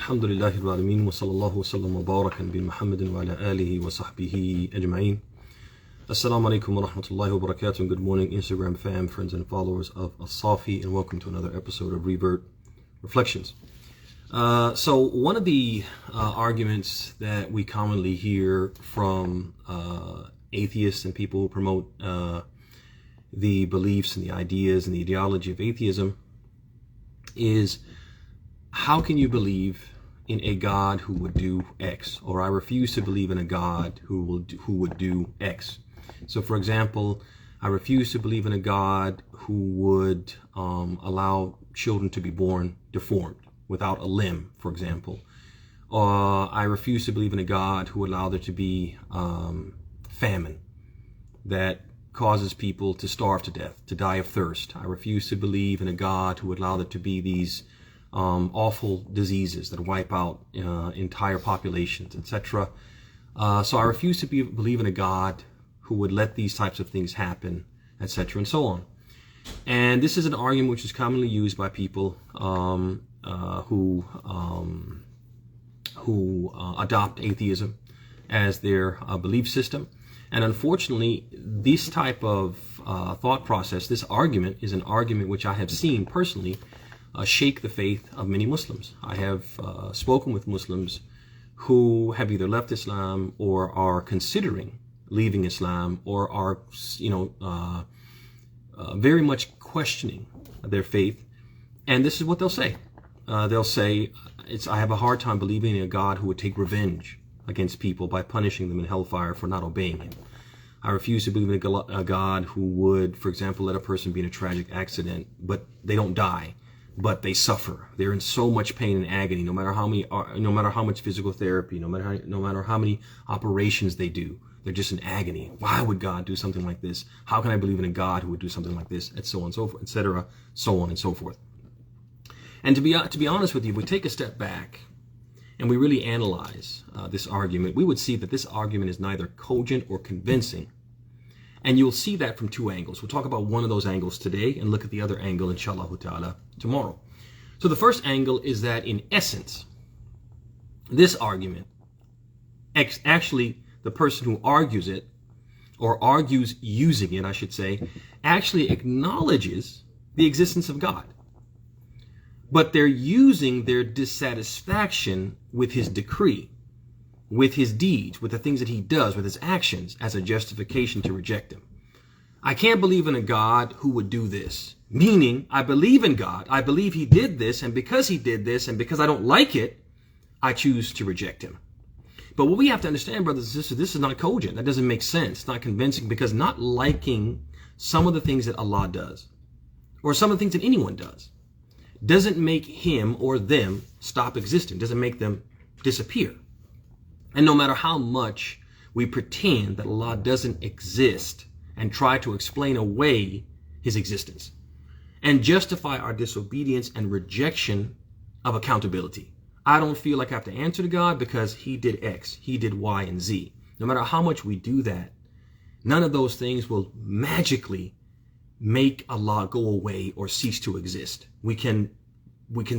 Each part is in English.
Alhamdulillahi al-Alamin wa sallallahu wa sallam wa barakan bin Muhammadin wa ala alihi wa sahbihi ajma'in. Assalamu alaikum wa rahmatullahi wa barakatuh. Good morning, Instagram fam, friends and followers of as-Saafiy, and welcome to another episode of Revert Reflections. So one of the arguments that we commonly hear from atheists and people who promote the beliefs and the ideas and the ideology of atheism is, how can you believe in a God who would do X? Or I refuse to believe in a God who would do X. So for example, I refuse to believe in a God who would allow children to be born deformed, without a limb, for example. I refuse to believe in a God who would allow there to be famine that causes people to starve to death, to die of thirst. I refuse to believe in a God who would allow there to be these awful diseases that wipe out entire populations, etc. So I refuse to believe in a God who would let these types of things happen, etc., and so on. And this is an argument which is commonly used by people who adopt atheism as their belief system. And unfortunately, this type of thought process, this argument, is an argument which I have seen personally shake the faith of many Muslims. I have spoken with Muslims who have either left Islam or are considering leaving Islam, or are, very much questioning their faith. And this is what they'll say. They'll say, I have a hard time believing in a God who would take revenge against people by punishing them in hellfire for not obeying him. I refuse to believe in a God who would, for example, let a person be in a tragic accident, but they don't die, but they suffer. They're in so much pain and agony, no matter how much physical therapy, no matter how many operations they do. They're just in agony. Why would God do something like this? How can I believe in a God who would do something like this? And so on and so forth, etc., so on and so forth. And to be honest with you, if we take a step back and we really analyze this argument, we would see that this argument is neither cogent or convincing. And you'll see that from two angles. We'll talk about one of those angles today and look at the other angle, inshallah ta'ala, tomorrow. So the first angle is that, in essence, this argument, actually the person who argues it, or argues using it, I should say, actually acknowledges the existence of God. But they're using their dissatisfaction with his decree, with his deeds, with the things that he does, with his actions, as a justification to reject him. I can't believe in a God who would do this. Meaning, I believe in God, I believe he did this, and because he did this, and because I don't like it, I choose to reject him. But what we have to understand, brothers and sisters, this is not cogent. That doesn't make sense. It's not convincing, because not liking some of the things that Allah does, or some of the things that anyone does, doesn't make him or them stop existing, doesn't make them disappear. And no matter how much we pretend that Allah doesn't exist and try to explain away his existence and justify our disobedience and rejection of accountability, I don't feel like I have to answer to God because he did X, he did Y and Z. No matter how much we do that, none of those things will magically make Allah go away or cease to exist. We can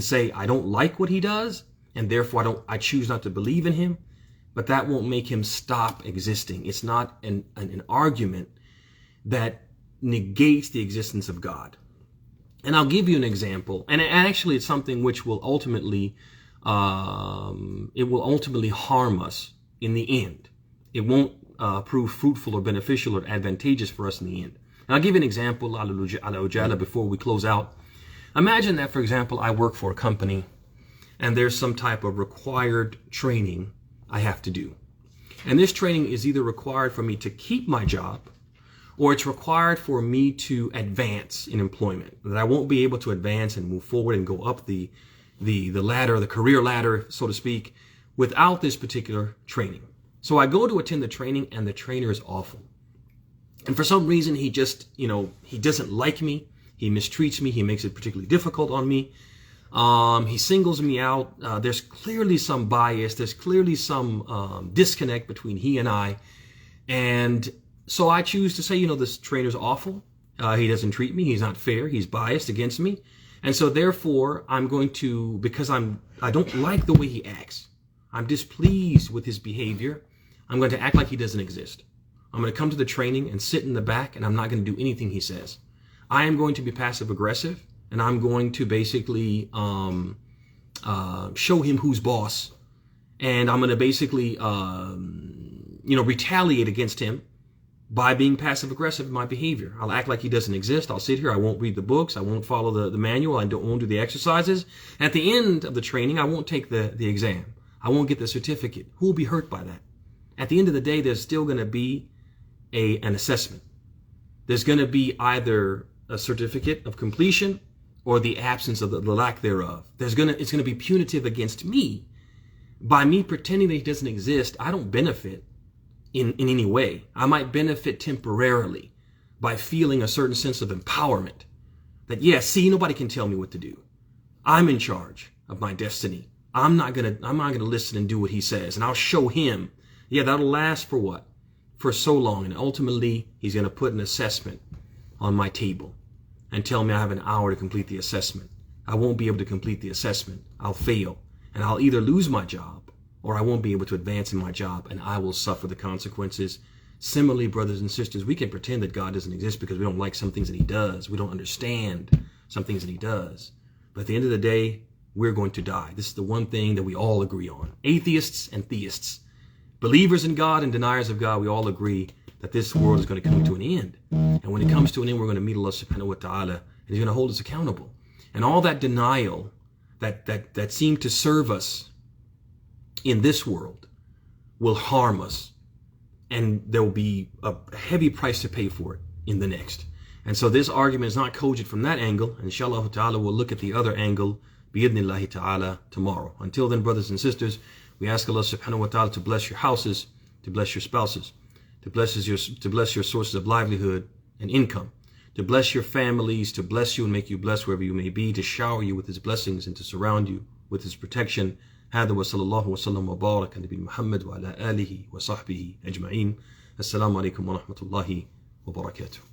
say, I don't like what he does, and therefore I choose not to believe in him, but that won't make him stop existing. It's not an argument that negates the existence of God. And I'll give you an example, and actually it's something which will ultimately harm us in the end. It won't prove fruitful or beneficial or advantageous for us in the end. And I'll give you an example, ala ujala, before we close out. Imagine that, for example, I work for a company and there's some type of required training I have to do. And this training is either required for me to keep my job, or it's required for me to advance in employment. That I won't be able to advance and move forward and go up the ladder, the career ladder, so to speak, without this particular training. So I go to attend the training, and the trainer is awful. And for some reason, he just, he doesn't like me. He mistreats me. He makes it particularly difficult on me. He singles me out. There's clearly some bias. There's clearly some disconnect between he and I. And so I choose to say, this trainer's awful. He doesn't treat me. He's not fair. He's biased against me. And so therefore, I'm going to, because I don't like the way he acts, I'm displeased with his behavior, I'm going to act like he doesn't exist. I'm going to come to the training and sit in the back, and I'm not going to do anything he says. I am going to be passive aggressive, and I'm going to basically show him who's boss, and I'm going to basically retaliate against him by being passive aggressive in my behavior. I'll act like he doesn't exist. I'll sit here. I won't read the wooks. I won't follow the manual. I won't do the exercises. At the end of the training, I won't take the exam. I won't get the certificate. Who will be hurt by that? At the end of the day, there's still going to be an assessment. There's going to be either a certificate of completion or the absence of the lack thereof. It's going to be punitive against me. By me pretending that he doesn't exist, I don't benefit in any way. I might benefit temporarily by feeling a certain sense of empowerment. That, yeah, see, nobody can tell me what to do. I'm in charge of my destiny. I'm not gonna listen and do what he says, and I'll show him. Yeah, that'll last for what? For so long, and ultimately he's gonna put an assessment on my table and tell me I have an hour to complete the assessment. I won't be able to complete the assessment. I'll fail, and I'll either lose my job or I won't be able to advance in my job, and I will suffer the consequences. Similarly, brothers and sisters, we can pretend that God doesn't exist because we don't like some things that he does. We don't understand some things that he does. But at the end of the day, we're going to die. This is the one thing that we all agree on. Atheists and theists, believers in God and deniers of God, we all agree that this world is going to come to an end. And when it comes to an end, we're going to meet Allah subhanahu wa ta'ala, and he's going to hold us accountable. And all that denial that seemed to serve us in this world will harm us, and there will be a heavy price to pay for it in the next. And so this argument is not cogent from that angle, and inshallah ta'ala we'll look at the other angle bi'idhnillahi ta'ala tomorrow. Until then, brothers and sisters, we ask Allah subhanahu wa ta'ala to bless your houses, to bless your spouses, to bless your sources of livelihood and income, to bless your families, to bless you and make you blessed wherever you may be, to shower you with his blessings and to surround you with his protection. هذا وصلى الله وسلم وبارك على نبينا محمد وعلى آله وصحبه أجمعين. السلام عليكم ورحمة الله وبركاته.